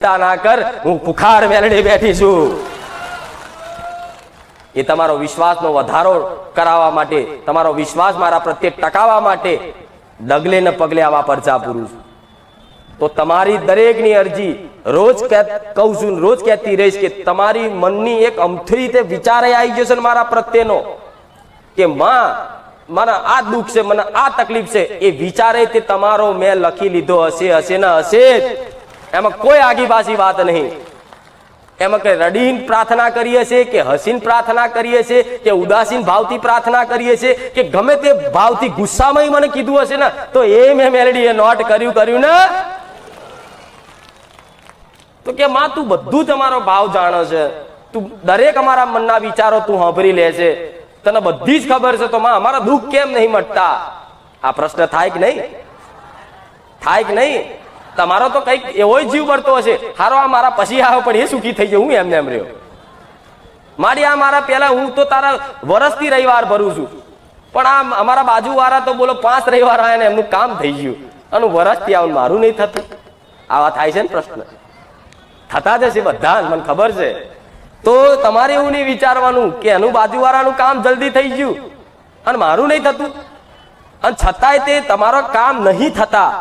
ના કર, હું ભુખાર મેલડી બેઠી છું. એ તમારો વિશ્વાસનો વધારો કરાવવા માટે, તમારો વિશ્વાસ મારા પ્રત્યે ટકાવવા માટે ડગલે ને પગલે આવા પરચા પૂરું છું. તો તમારી દરેકની અરજી રોજ કહું છું, રોજ કહેતી રહીશ કે તમારી મનની એક અમથી રીતે વિચાર આવી જશે ને મારા પ્રત્યેનો કે માં મને આ દુઃખ છે, મને આ તકલીફ છે. એ વિચારે તે તમારો મેં લખી લીધો હશે ને હશે જ. એમાં કોઈ આગી પાછી વાત નહીં. એમાં કે રડીને પ્રાર્થના કરીએ છીએ કે હસીને પ્રાર્થના કરીએ છીએ કે ઉદાસીન ભાવથી પ્રાર્થના કરીએ છીએ કે ગમે તે ભાવથી ગુસ્સામાં મને કીધું હશે ને તો એ મેં મેલડીએ નોટ કર્યું ને તો કે માં તું બધું તમારો ભાવ જાણે છે, તું દરેક અમારા મનના વિચારો તું સાંભળી લે છે, તને બધી જ ખબર છે. તો માં અમારા દુઃખ કેમ નહીં મટતા? આ પ્રશ્ન થાય કે નહીં? થાય કે નહીં? તમારો તો કઈક એવો જીવ બળતો હશે, હારો આ મારા પછી આવ્યો પણ એ સુખી થઈ ગયો, હું એમને એમ રહ્યો. મારી આ મારા પેલા હું તો તારા વર્ષથી રવિવાર ભરું છું, પણ આ અમારા બાજુ વાળા તો બોલો 5 રવિવાર આવ્યા ને એમનું કામ થઈ ગયું અને વર્ષથી આવું મારું નહીં થતું. આવા થાય છે ને પ્રશ્ન, થતા જ હશે બધા, મને ખબર છે. તો તમારે એવું નહીં વિચારવાનું કે એનું બાજુવાળાનું કામ જલ્દી થઈ ગયું અને મારું નહીં થતું. અને છતાંય તે તમારો કામ નહીં થતા,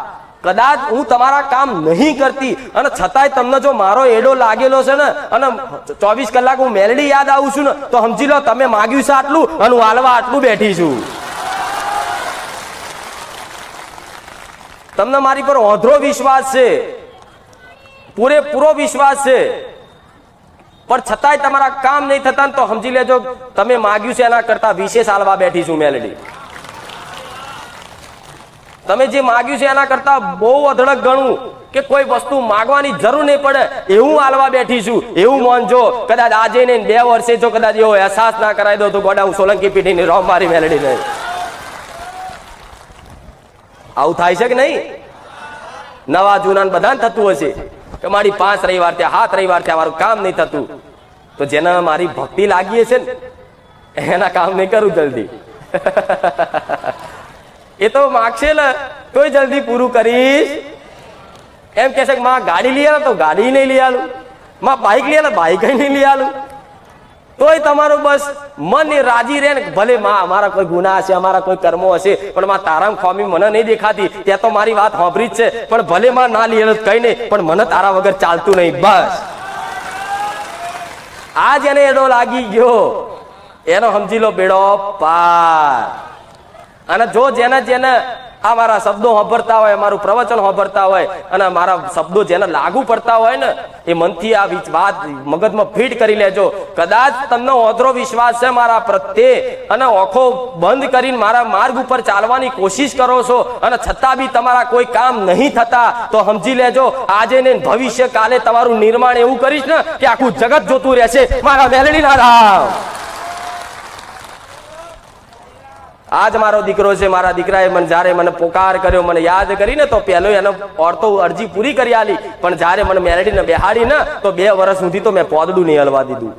કદાચ હું તમારા કામ નહીં કરતી અને છતાંય તમને જો મારો એડો લાગેલો છે ને અને 24 કલાક હું મેલડી યાદ આવું છું ને તો સમજી લો તમે માગ્યું છે આટલું અને હું હાલવા આટલું બેઠી છું. તમને મારી પર ઓંધળો વિશ્વાસ છે, પૂરેપૂરો વિશ્વાસ છે, પણ છતાંય તમારા કામ નહીં થતા તો સમજી લેજો તમે માગ્યું છે એના કરતા વિશેષ હાલવા બેઠી છું મેલડી. તમે જે માગ્યું છે એના કરતા બહુ અધળક ગણું કે કોઈ વસ્તુ માગવાની જરૂર નહીં પડે એવું હાલવા બેઠી છું, એવું માનજો. કદાચ આજે ને 2 વર્ષે જો કદાચ એવો અહેસાસ ના કરાવી દો તો ગોડા હું સોલંકી પીઠીની રોમ મારી મેલડી નહીં. આવું થાય છે કે નહીં? નવા જૂના બધાને થતું હશે કે મારી 5 રવિવાર થયા, 7 રવિવાર થયા, મારું કામ નહીં થતું. તો જેને મારી ભક્તિ લાગી છે ને એના કામ નહીં કરું જલ્દી. એ તો માગશે ને તોય જલ્દી પૂરું કરીશ. એમ કહેશે કે માં ગાડી લઈ આલો તો ગાડી નહીં લઈ આલું, માં બાઇક લઈ આલો બાઇક નહીં લઈ આલું. તોય તમારું બસ મન એ રાજી રહે ને ભલે માં અમારા કોઈ ગુના હશે, અમારા કોઈ કર્મો હશે, પણ માં તારામ ખોમી મને નહીં દેખાતી, ત્યાં તો મારી વાત સાંભળી જ છે, પણ ભલે માં ના લઈ આલો કઈ નહીં, પણ મને તારા વગર ચાલતું નહીં. બસ આ જેને એડો લાગી ગયો એનો સમજી લો બેડો પાર. અને જો જેને આ મારા શબ્દો સાંભળતા હોય, મારું પ્રવચન સાંભળતા હોય અને મારા શબ્દો જેને લાગુ પડતા હોય ને એ મનથી આ વાત મગજમાં ફીટ કરી લેજો. કદાચ તમને ઓધરો વિશ્વાસ છે મારા પ્રત્યે અને આંખો બંધ કરીને મારા માર્ગ ઉપર ચાલવાની કોશિશ કરો છો અને છતાં બી તમારા કોઈ કામ નહીં થતા તો સમજી લેજો આજે ને ભવિષ્ય કાલે તમારું નિર્માણ એવું કરીશ ને કે આખું જગત જોતું રહેશે મારા મેલડીના રામ. આજ મારો દીકરો છે, મારા દીકરાએ મને જયારે મને પોકાર કર્યો, મને યાદ કરીને તો પહેલો એનો ઓરતો અરજી પૂરી કરી આલી, પણ જયારે મને મેલડીને બેહાડી ને તો 2 વર્ષ સુધી તો મેં પોદડું નહીં હલવા દીધું.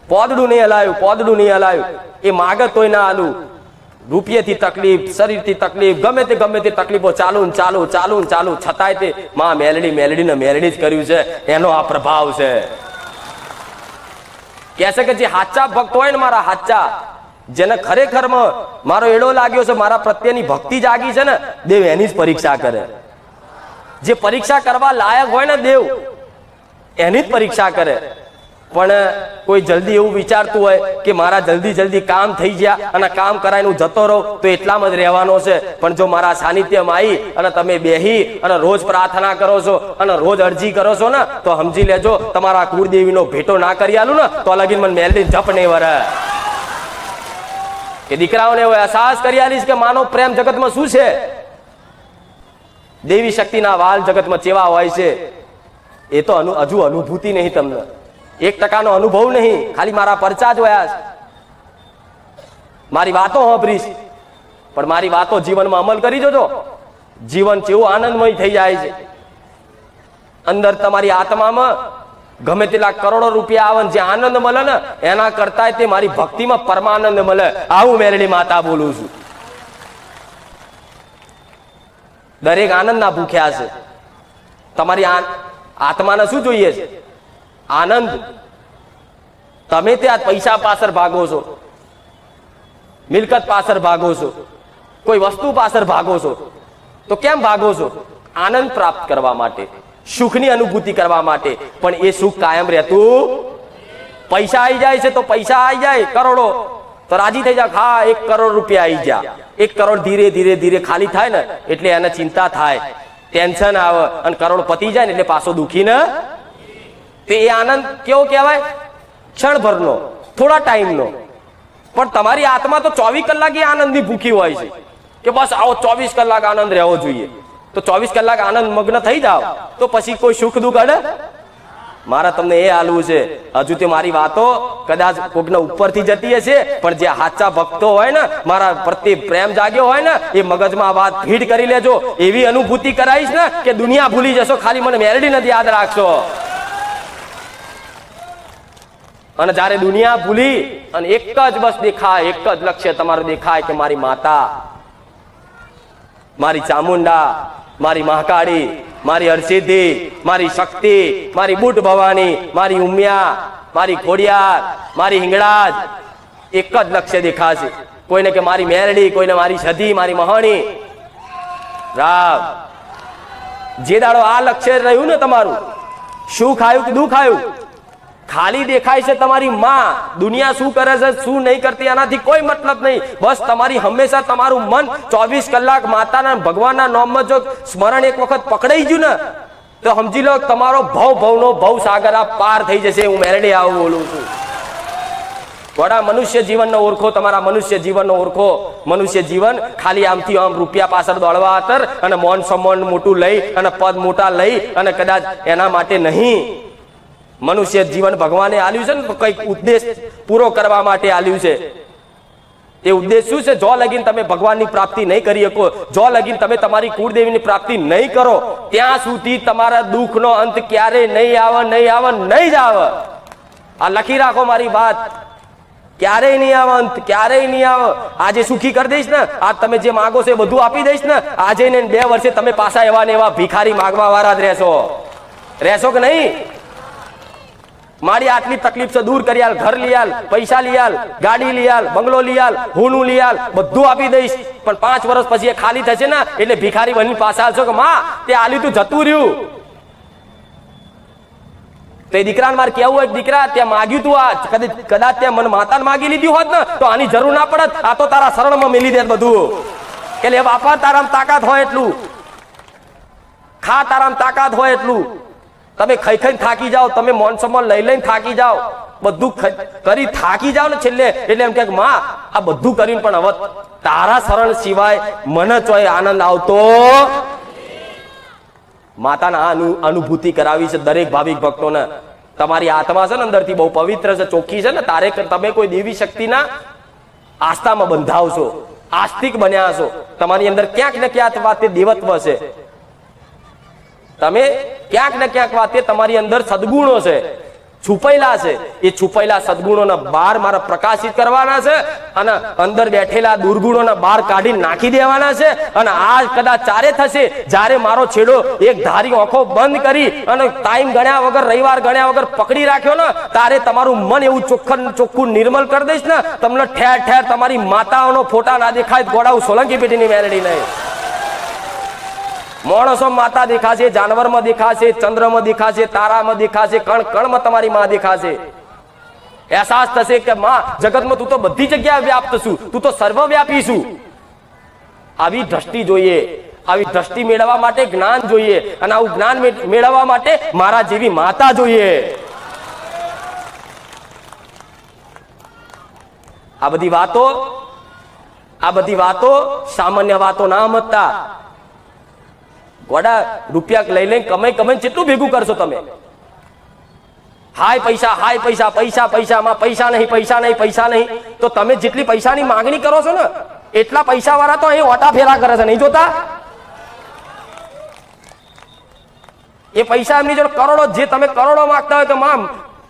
પોદડું નહીં હલાયું. એ માગત તોય ના હાલું. રૂપિયાથી તકલીફ, શરીરથી તકલીફ, ગમે તે તકલીફો ચાલુ, છતાંય તે માં મેલડીને મેલડી જ કર્યું છે. એનો આ પ્રભાવ છે. કહેશે કે જે સાચા ભક્ત હોય ને મારા સાચા, જેને ખરેખરમાં મારો એડો લાગ્યો છે, મારા પ્રત્યેની ભક્તિ જાગી છે ને, દેવ એની જ પરીક્ષા કરે. જે પરીક્ષા કરવા લાયક હોય ને દેવ એની જ પરીક્ષા કરે. પણ કોઈ જલ્દી એવું વિચારતું હોય કે મારા જલ્દી કામ થઈ ગયા અને કામ કરાઈને હું જતો રહું તો એટલામાં જ રહેવાનો છે. પણ જો મારા સાનિધ્યમાં આવી અને તમે બેહી અને રોજ પ્રાર્થના કરો છો અને રોજ અરજી કરો છો ને તો સમજી લેજો તમારા કુળદેવીનો ભેટો ના કરી આલું ને તો લગીન મને મેલડી જપ નહીં વરે. કે દીકરાઓને એવો અહેસાસ કરી આલીશ કે માનો પ્રેમ જગતમાં શું છે, દેવી શક્તિના વાલ જગતમાં ચેવા હોય છે એ તો હજુ અનુભૂતિ નહીં, તમને 1% અનુભવ નહીં, ખાલી મારા પરચા જ હોયા છે. મારી વાતો સાંભળીશ પણ મારી વાતો જીવનમાં અમલ કરી જોજો, જીવન કેવું આનંદમય થઈ જાય છે. અંદર તમારી આત્મામાં ગમે તેટલા કરોડો રૂપિયા આવે જે આનંદ મળે ને એના કરતા તે મારી ભક્તિમાં પરમાનંદ મળે. આવું મેલડી માતા બોલું છું. દરેક આનંદના ભૂખ્યા છે. તમારી આત્માને શું જોઈએ છે? આનંદ. તમે ત્યાં પૈસા પાછળ ભાગો છો, મિલકત પાછળ ભાગો છો, કોઈ વસ્તુ પાછળ ભાગો છો. તો કેમ ભાગો છો? આનંદ પ્રાપ્ત કરવા માટે, સુખની અનુભૂતિ કરવા માટે. પણ એ સુખ કાયમ રહેતું. પૈસા આવી જાય છે તો પૈસા આવી જાય કરોડો તો રાજી થઈ જાય, હા 1 કરોડ રૂપિયા આવી ગયા. 1 કરોડ ધીરે ધીરે ધીરે ખાલી થાય ને એટલે એને ચિંતા થાય, ટેન્શન આવે, અને કરોડ પતી જાય ને એટલે પાછો દુખી ને. તે એ આનંદ કેવો કહેવાય? ક્ષણભરનો, થોડા ટાઈમનો. પણ તમારી આત્મા તો 24 કલાક એ આનંદની ભૂખી હોય છે કે બસ આવો 24 કલાક આનંદ રહેવો જોઈએ. તો 24 કલાક આનંદ મગ્ન થઈ જાવ તો પછી કોઈ સુખ દુઃખ અડે? મારા તમને એ હાલવું છે. હજુ તે મારી વાતો કદાચ કોકના ઉપરથી જતી હશે, પણ જે સાચા ભક્તો હોય ને, મારા પ્રત્યે પ્રેમ જાગ્યો હોય ને, એ મગજમાં વાત ફીડ કરી લેજો. એવી અનુભૂતિ કરાવીશ ને કે દુનિયા ભૂલી જશો, ખાલી મને મેલડી નથી યાદ રાખશો. અને જ્યારે દુનિયા ભૂલી અને એક જ બસ દેખાય, એક જ લક્ષ્ય તમારું દેખાય કે મારી માતા, મારી ચામુંડા, મારી મહાકાળી, મારી હરસિદ્ધિ, મારી શક્તિ, મારી બુટ ભવાની, મારી ઉમિયા, મારી ખોડિયાર, મારી હિંગળાજ, એક જ લક્ષ્ય દેખાશે. કોઈને કે મારી મેરડી, કોઈને મારી સધી, મારી મહાણી. રામ, જે દાડો આ લક્ષ્ય રહ્યું ને તમારું, સુખ આવ્યું કે દુઃખ આવ્યું, ખાલી દેખાય છે તમારી માં. દુનિયા શું કરે છે શું નહીં કરતી આનાથી કોઈ મતલબ નહીં. બસ તમારી હંમેશા તમારું મન 24 કલાક માતાના ભગવાનના નામમાં જો સ્મરણ એક વખત પકડાઈ ગયું ને તો સમજી લો તમારો ભવનો ભવ સાગર આ પાર થઈ જશે. હું મેરડી આવું બોલું છું. વડા મનુષ્ય જીવનનો ઓળખો, તમારા મનુષ્ય જીવનનો ઓળખો. મનુષ્ય જીવન ખાલી આમથી આમ રૂપિયા પાછળ દોડવા આતર અને મોન સન્માન મોટું લઈ અને પદ મોટા લઈ અને કદાચ એના માટે નહીં. મનુષ્ય જીવન ભગવાને આલ્યું છે ને કઈક ઉદ્દેશ પૂરો કરવા માટે આલ્યું છે. એ ઉદ્દેશ શું છે? જો લગીન તમે ભગવાનની પ્રાપ્તિ નહીં કરી શકો, જો લગીન તમે તમારી કુળદેવીની પ્રાપ્તિ નહીં કરો, ત્યાં સુધી તમારા દુઃખનો અંત ક્યારે નહીં આવે, નહીં આવે, નહીં જ આવે. આ લખી રાખો મારી વાત. ક્યારેય નહીં આવે અંત, ક્યારેય નહીં આવે. આજે સુખી કરી દઈશ ને, આજ તમે જે માંગો છો એ બધું આપી દઈશ ને, આજે ને 2 વર્ષે તમે પાછા એવા ને એવા ભિખારી માગવા વાળા જ રહેશો કે નહીં? મારી આટલી તકલીફ છે દૂર કરી આલ, ઘર લઈ આલ, પૈસા લઈ આલ, ગાડી લઈ આલ, બંગલો લઈ આલ, હોનું લઈ આલ, બધું આપી દઈશ. પણ 5 વર્ષ પછી એ ખાલી થશે ને એટલે ભિખારી બની પાછા આવશો કે માં તે આલ્યું તું જતું રહ્યું. તો એ દીકરાને મારે કેવું હોય, દીકરા ત્યાં માગ્યું તું, આ કદાચ ત્યાં મને માતાને માગી લીધી હોત ને તો આની જરૂર ના પડત. આ તો તારા શરણમાં મિલી દે બધું. કે લે બાપા તારામાં તાકાત હોય એટલું ખા, તારામાં તાકાત હોય એટલું. તમે ખાઈ ખાઈને થાકી જાઓ, તમે મોન સન્માન લઈ લઈને થાકી જાઓ, બધું કરી થાકી જાઓ ને છેલ્લે એટલે એમ કે માં આ બધું કરીને પણ હવે તારા શરણ સિવાય મને ચોય આનંદ આવતો. માતાના અનુભૂતિ કરાવી છે દરેક ભાવિક ભક્તોને. તમારી આત્મા છે ને અંદરથી બહુ પવિત્ર છે, ચોખ્ખી છે ને. તારે તમે કોઈ દેવી શક્તિના આસ્થામાં બંધાવશો, આસ્તિક બન્યા છો. તમારી અંદર ક્યાંક ને ક્યાંક વાતે દેવત્વ છે. તમે ક્યાંક ને ક્યાંક વાતે તમારી અંદર સદગુણો છે, છુપાયેલા છે. એ છુપાયેલા સદગુણોને બહાર મારે પ્રકાશિત કરવાના છે અને અંદર બેઠેલા દુર્ગુણોને બહાર કાઢી નાખી દેવાના છે. અને આ કદાચ ચારે થશે જ્યારે મારો છેડો એક ધારી આંખો બંધ કરી અને ટાઈમ ગણ્યા વગર, રવિવાર ગણ્યા વગર પકડી રાખ્યો ને, તારે તમારું મન એવું ચોખ્ખું નિર્મલ કરી દઈશ ને, તમને ઠેર ઠેર તમારી માતાઓનો ફોટા ના દેખાય, ગોળાઉ સોલંકી પેટીની મેલડી નહીં. માણસો માતા દેખાશે, જાનવરમાં દેખાશે, ચંદ્રમાં દેખાશે, તારામાં દેખાશે, કણ કણમાં તમારી માં દેખાશે. અહેસાસ થશે કે માં જગતમાં તું તો બધી જગ્યાએ વ્યાપ્ત છું, તું તો સર્વવ્યાપી છું. આવી દ્રષ્ટિ જોઈએ. આવી દ્રષ્ટિ મેળવવા માટે જ્ઞાન જોઈએ, અને આવું જ્ઞાન મેળવવા માટે મારા જેવી માતા જોઈએ. આ બધી વાતો સામાન્ય વાતો ના સમજતા. ગોડા રૂપિયા લઈ લઈને કમાઈ કેટલું ભેગું કરશો તમે? હાય પૈસા, પૈસામાં પૈસા નહીં. તો તમે જેટલી પૈસાની માંગણી કરો છો ને એટલા પૈસા વાળા તો અહીં ઓટા ફેરા કરે છે, નહીં જોતા? એ પૈસા એમની જોડે કરોડો, જે તમે કરોડો માંગતા હોય તો મામ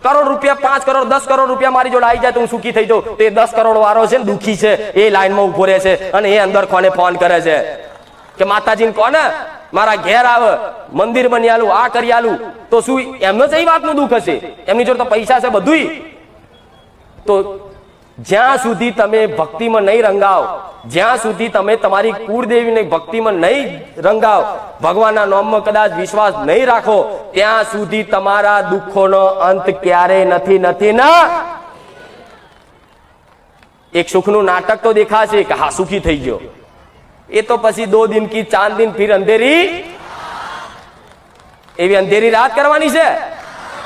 કરોડ રૂપિયા, 5 કરોડ 10 કરોડ રૂપિયા મારી જોડે આવી જાય તો હું સુખી થઈ જાઉં. તો એ 10 કરોડ વાળો છે ને દુખી છે, એ લાઈનમાં ઉભો રહે છે અને એ અંદર કોને ફોન કરે છે કે માતાજીને કોને મારા ઘેર આવે, મંદિર બની આલું, આ કરી આલું, તો શું એમને જ એ વાતનું દુઃખ હશે? એમની જોડે તો પૈસા છે બધુંય. તો જ્યાં સુધી તમે ભક્તિમાં નહીં રંગાવ, જ્યાં સુધી તમે તમારી કુળદેવીને ભક્તિમાં નહીં રંગાવ, ભગવાનના નામમાં કદાચ વિશ્વાસ નહીં રાખો, ત્યાં સુધી તમારા દુઃખોનો અંત ક્યારેય નથી ના. એક સુખનું નાટક તો દેખાશે કે હા સુખી થઈ ગયો, એ તો પછી 2 दिन की चांद दिन फिर अंधेरी, એવી અંધેરી રાત કરવાની છે.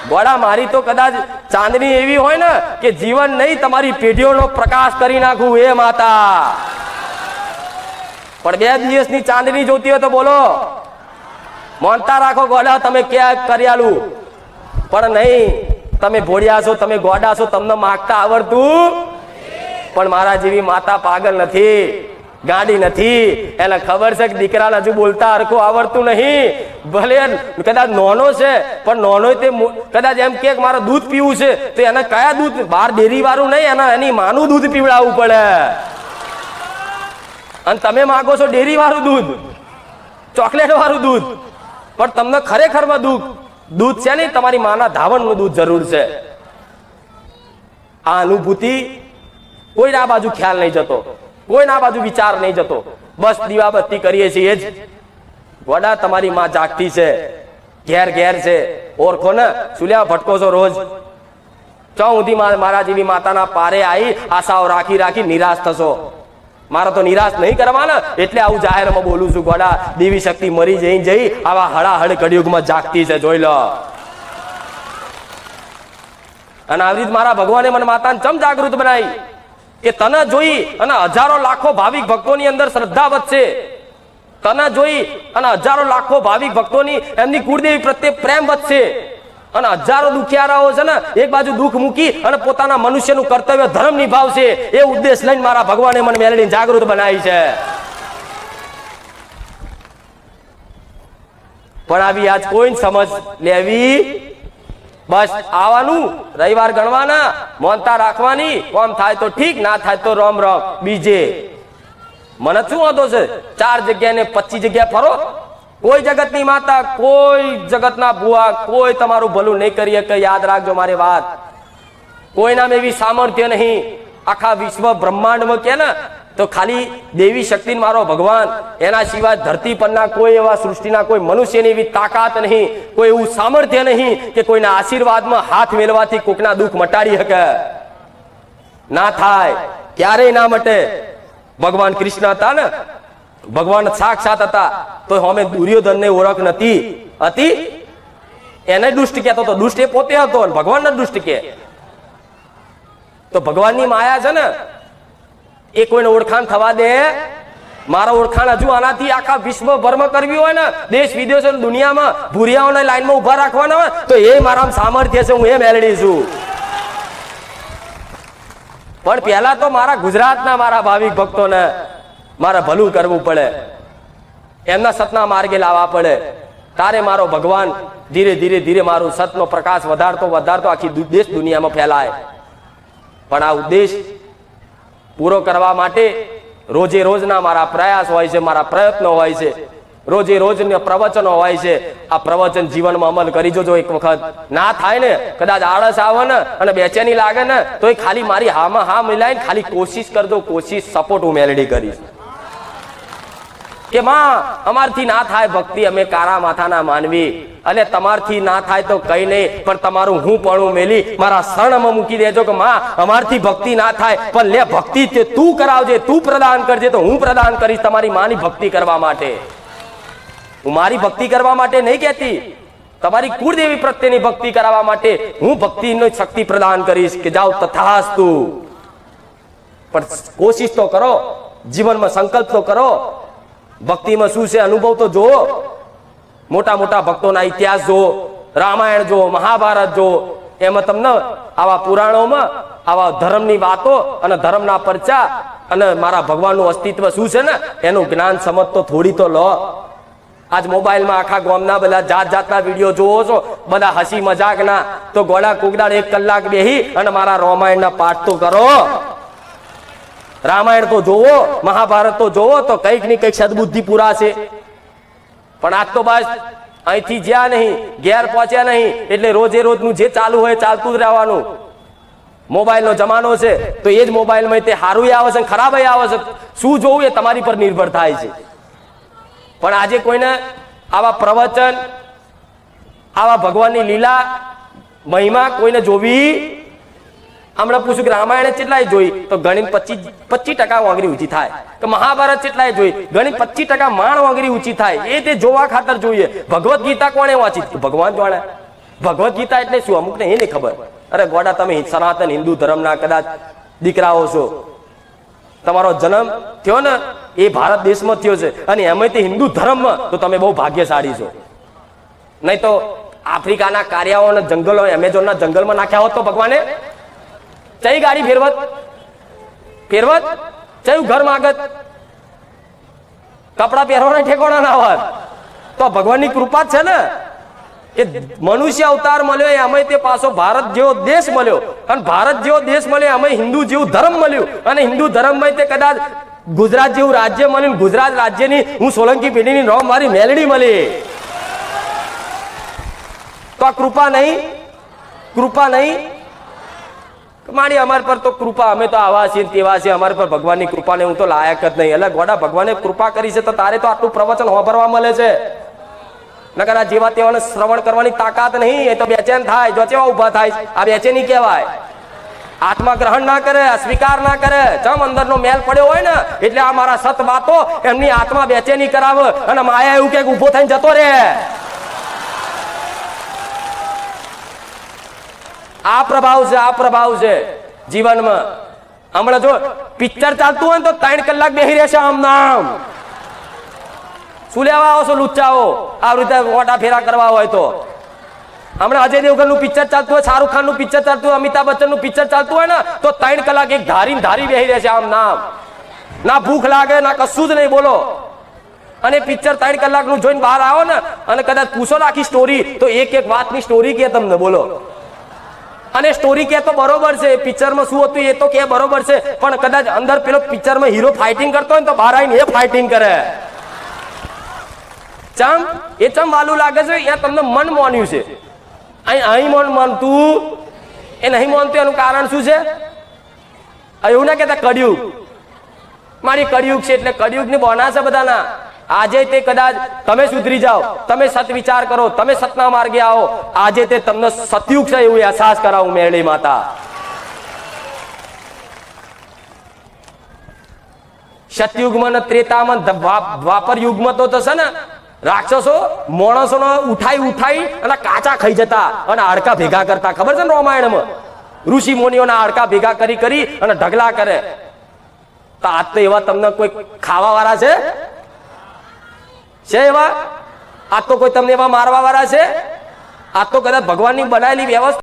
ગોળા મારી તો કદાચ ચાંદની એવી હોય ને કે જીવન નહીં, તમારી પેઢીઓનો પ્રકાશ કરી નાખું એ માતા. પણ 2 દિવસની ચાંદની જોતી હોય તો બોલો, માનતા રાખો ગોડા તમે ક્યાં કર્યાલું. પણ નહીં, તમે ભોળિયા છો, તમે ગોડા છો, તમને માગતા આવડતું. પણ મારા જેવી માતા પાગલ નથી, ગાડી નથી. એને ખબર છે કે દીકરાને હજુ બોલતા હરખું આવડતું નહીં. ભલે કદાચ નાનો છે, પણ નાનો તે કદાચ એમ કે મારે દૂધ પીવું છે, તો એને કયા દૂધ? બહાર ડેરી વાળું નહીં, એની માનું દૂધ પીવડાવવું પડે. અને તમે માગો છો ડેરી વાળું દૂધ, ચોકલેટ વાળું દૂધ, પણ તમને ખરેખરમાં દૂધ છે નહીં, તમારી માના ધાવણનું દૂધ જરૂર છે. આ અનુભૂતિ કોઈ આ બાજુ ખ્યાલ નહીં જતો, કોઈના બાજુ વિચાર નહીં જતો. બસ દીવાબત્તી કરીએ છીએ જ. ગોડા તમારી માં જાગતી છે, ઘેર ઘેર છે. ઓળખો ને, સુલ્યા ભટકો છો રોજ. ચો સુધી મારા જેવી માતાના પારે આવી આશાઓ રાખી રાખી નિરાશ થશો. મારે તો નિરાશ નહીં કરવાના, એટલે આવું જાહેરમાં બોલું છું. ગોડા દેવી શક્તિ મરી જઈ આવા હળાહળ કળિયુગમાં જાગતી છે, જોઈ લો. અને આવી રીતે મારા ભગવાને મને માતાને ચમ જાગૃત બનાવી કે તને જોઈ અને હજારો લાખો ભાવિક ભક્તોની અંદર શ્રદ્ધા વધશે. તને જોઈ અને હજારો લાખો ભાવિક ભક્તોની એમની કુળદેવી પ્રત્યે પ્રેમ વધશે. અને હજારો દુખિયારાઓ છે ને એક બાજુ દુઃખ મૂકી અને પોતાના મનુષ્યનું કર્તવ્ય ધર્મ નિભાવશે. એ ઉદ્દેશ લઈને મારા ભગવાને મને મેળવીને જાગૃત બનાવી છે. પણ આવી આજ કોઈ સમજ લેવી. બસ આવવાનું, રવિવાર ગણવાના, મોનતા રાખવાની. કોમ થાય તો ઠીક, ના થાય તો રોમ રોમ. બીજે મને શું વાંધો છે? 4 જગ્યા ને 25 જગ્યા ફરો. કોઈ જગતની માતા, કોઈ જગતના ભુવા, કોઈ તમારું ભલું નહીં કરી શકે. યાદ રાખજો મારી વાત. કોઈનામાં એવી સામર્થ્ય નહીં. આખા વિશ્વ બ્રહ્માંડમાં કે ને તો ખાલી દેવી શક્તિ મારો ભગવાન, એના સિવાય ધરતી પરના કોઈ એવા સૃષ્ટિના કોઈ મનુષ્યની એવી તાકાત નહીં, કોઈ એવું સામર્થ્ય નહીં કે કોઈના આશીર્વાદમાં હાથ મેળવાથી કોઈકના દુઃખ મટાડી શકે. ના થાય, ક્યારેય ના મટે. ભગવાન કૃષ્ણ હતા ને, ભગવાન સાક્ષાત હતા, તો અમે દુર્યોધનને ઓળખ નથી હતી. એને દુષ્ટ કહેતો હતો, દુષ્ટ એ પોતે હતો, ભગવાન ને દુષ્ટ કે. તો ભગવાનની માયા છે ને, એ કોઈને ઓળખાણ થવા દે? મારા ઓળખાણ હજુ આનાથી આખા વિશ્વભરમાં કરવી હોય ને, દેશ વિદેશ દુનિયામાં ભૂરિયાઓને લાઈનમાં ઉભા રાખવાના હોય, તો એ મારા સામર્થ્ય છે, હું એ મેળવી છું. પણ પહેલા તો મારા ગુજરાતના મારા ભાવિક ભક્તોને મારે ભલું કરવું પડે, એમના સતના માર્ગે લાવવા પડે. તારે મારો ભગવાન ધીરે ધીરે ધીરે મારું સતનો પ્રકાશ વધારતો આખી દેશ દુનિયામાં ફેલાય. પણ આ ઉદ્દેશ પૂરો કરવા માટે રોજે રોજના મારા પ્રયાસ હોય છે, મારા પ્રયત્નો હોય છે, રોજે રોજના પ્રવચનો હોય છે. આ પ્રવચન જીવનમાં અમલ કરી જોજો. એક વખત ના થાય ને, કદાચ આળસ આવે ને અને બેચેની લાગે ને, તો એ ખાલી મારી હામાં હા મિલાઈને ખાલી કોશિશ કરજો. કોશિશ સપોર્ટ હું મેલેડી કરીશ કે માં અમારથી ના થાય ભક્તિ, અમે કારા માથાના માનવી, અને તમારથી ના થાય તો કઈ નહીં, પણ તમારું હું પણ મેલી મારા શરણમાં મૂકી દેજો કે માં અમારથી ભક્તિ ના થાય, પણ લે ભક્તિ તે તું કરાવજે, તું પ્રદાન કરજે, તો હું પ્રદાન કરીશ તમારી માની ભક્તિ કરવા માટે. હું મારી ભક્તિ કરવા માટે નહીં કહેતી, તમારી કુળદેવી પ્રત્યેની ભક્તિ કરાવવા માટે હું ભક્તિની શક્તિ પ્રદાન કરીશ કે જાઓ તથાસ્તુ. પણ કોશિશ તો કરો, જીવનમાં સંકલ્પ તો કરો. ભક્તિમાં શું છે અનુભવ તો જુઓ. મોટા મોટા ભક્તોના ઇતિહાસ જુઓ, રામાયણ જુઓ, મહાભારત જુઓ. એમાં તમને આવા પુરાણોમાં આવા ધર્મની વાતો અને ધર્મના પરચા અને મારા ભગવાનનું અસ્તિત્વ શું છે ને એનું જ્ઞાન સમજ તો થોડી તો લો. આજ મોબાઈલમાં આખા ગામના બધા જાત જાતના વિડીયો જોવો છો, બધા હસી મજાકના. તો ગોળા કોકદાળ 1 કલાક બેહી અને મારા રામાયણના પાઠ તો કરો. રામાયણ તો જોવો, મહાભારત તો જોવો, તો કંઈક ની કંઈક સદબુદ્ધિ પૂરા છે. પણ આજ તો બસ અહીંથી જ્યાં નહીં, ઘેર પહોંચ્યા નહીં, એટલે રોજે રોજનું જે ચાલુ હોય ચાલતું જ રહેવાનું. મોબાઈલનો જમાનો છે તો એ જ મોબાઈલમાં તે સારું આવે છે, ખરાબ આવે છે. શું જોવું એ તમારી પર નિર્ભર થાય છે. પણ આજે કોઈને આવા પ્રવચન, આવા ભગવાનની લીલા મહિમા કોઈને જોવી. હમણાં પૂછ્યું કે રામાયણ કેટલાય જોઈ, તો ગણી 25% વાંગરી ઊંચી થાય. કે મહાભારત કેટલાય જોઈ, ગણી 25% માણ વાંગરી ઊંચી થાય. એ તે જોવા ખાતર જોઈએ. ભગવદ્ ગીતા કોણે વાંચી? ભગવાન જાણે. ભગવદ્ ગીતા એટલે શું? અમુકને એ નહીં ખબર. અરે ગોડા, તમે સનાતન હિન્દુ ધર્મના કદાચ દીકરાઓ છો. તમારો જન્મ થયો ને એ ભારત દેશમાં થયો છે, અને એમાં તે હિન્દુ ધર્મમાં, તો તમે બહુ ભાગ્યશાળી છો. નહીં તો આફ્રિકાના કારિયાઓના જંગલો, એમેઝોનના જંગલમાં નાખ્યા હોત તો ભગવાને ચઈ ગાડી ફેરવત, ચયું ઘર માગત, કપડા પહેરવાના ઠેકોણા ના હોત. તો ભગવાનની કૃપા છે ને કે મનુષ્ય અવતાર મળ્યો, એમાં તે પાછો ભારત જેવો દેશ મળ્યો, અને ભારત જેવો દેશ મળ્યો એમાં હિન્દુ જેવું ધર્મ મળ્યું, અને હિન્દુ ધર્મમાં તે કદાચ ગુજરાત જેવું રાજ્ય મળ્યું. ગુજરાત રાજ્યની હું સોલંકી પેઢીની નોમ મારી મેલડી મળી. તો આ કૃપા નહીં? કૃપા નહીં મારી અમારી પર? તો કૃપા, અમે તો આવા છીએ તેવા છીએ, અમારી પર ભગવાનની કૃપાને હું તો લાયક જ નહીં. એટલે ગોડા, ભગવાને કૃપા કરી છે તો તારે તો આટલું પ્રવચન સાંભળવા મળે છે. નકર આ જેવા તેવાને શ્રવણ કરવાની તાકાત નહીં. એ તો બેચેન થાય. જો કેવા ઉભા થાય, આ બેચેની કહેવાય. આત્મા ગ્રહણ ના કરે, સ્વીકાર ના કરે. ચમ અંદરનો મેલ પડ્યો હોય ને એટલે આ મારા સત વાતો એમની આત્મા બેચેની કરાવે, અને માયા એવું કે ઉભો થઈને જતો રહે. આ પ્રભાવ છે, આ પ્રભાવ છે જીવનમાં. હમણાં જો પિક્ચર ચાલતું હોય ને તો 3 કલાક બેસી રહેશે આમ નામ. શું લેવા આવો છો લુચ્ચાઓ? આ રીતે મોટા ફેરા કરવા હોય તો. હમણાં અજય દેવગનનું પિક્ચર ચાલતું હોય, શાહરુખ ખાનનું પિક્ચર ચાલતું હોય, અમિતાભ બચ્ચનનું પિક્ચર ચાલતું હોય ને તો 3 કલાક એક ધારી બેસી રહેશે આમ નામ. ના ભૂખ લાગે, ના કશું જ નહીં. બોલો. અને પિક્ચર 3 કલાકનું જોઈને બહાર આવો ને, અને કદાચ પૂછો આખી સ્ટોરી, તો એક વાતની સ્ટોરી કે તમને. બોલો. અને સ્ટોરી કે તો બરોબર છે, પિક્ચરમાં શું હતું એ તો કે બરોબર છે, પણ કદાચ અંદર પેલો પિક્ચરમાં હીરો ફાઇટિંગ કરતો હોય ને તો બહાર આવીને એ ફાઇટિંગ કરે. ચમ વાલું લાગે છે? એ તમને મન માન્યું છે. અહીં મન માનતું એ નહીં માનતું. એનું કારણ શું છે? એવું ના કહેતા કળિયુગ. મારી કળિયુગ છે એટલે કળિયુગની બોના છે બધાના. આજે તે કદાચ તમે સુધરી જાઓ, તમે સત વિચાર કરો, તમે સતના માર્ગે આવો, આજે તે તમને સતયુગ છે એવું અહેસાસ કરાવું. મેરડી માતા સતયુગમાં ને ત્રેતામાં, દ્વાપર યુગમાં તો થશે ને રાક્ષસો માણસોને ઉઠાઈ અને કાચા ખાઈ જતા અને હાડકા ભેગા કરતા. ખબર છે ને રામાયણમાં? ઋષિ મુનિઓના હાડકા ભેગા કરી અને ઢગલા કરે. તો આજ તો એવા તમને કોઈ ખાવા વાળા છે એવા? આજ તો કોઈ તમને એવા મારવા વાળા છે? આજ તો કદાચ ભગવાનની બનાવેલી વ્યવસ્થા